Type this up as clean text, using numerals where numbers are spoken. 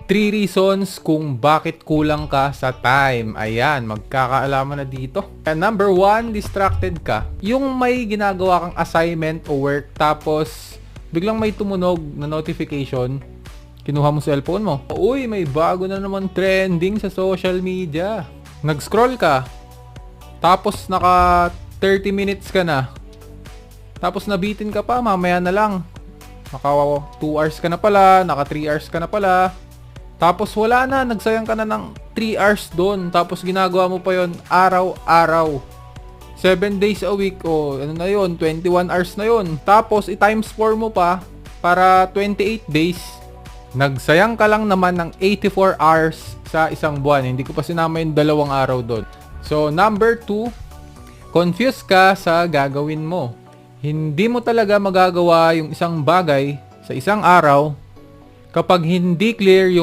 3 reasons kung bakit kulang ka sa time. Ayan, magkakaalaman na dito. And number 1, distracted ka. Yung may ginagawa kang assignment o work tapos biglang may tumunog na notification, kinuha mo cellphone mo. Uy, may bago na naman trending sa social media. Nag-scroll ka, tapos naka 30 minutes ka na. Tapos nabitin ka pa, mamaya na lang. Naka 2 hours ka na pala, naka 3 hours ka na pala. Tapos wala na, nagsayang ka na ng 3 hours doon. Tapos ginagawa mo pa yon araw-araw. 7 days a week, o ano na yon, 21 hours na yon. Tapos i-times 4 mo pa para 28 days. Nagsayang ka lang naman ng 84 hours sa isang buwan. Hindi ko pa sinama yung 2 araw doon. So number 2, confused ka sa gagawin mo. Hindi mo talaga magagawa yung isang bagay sa isang araw kapag hindi clear yung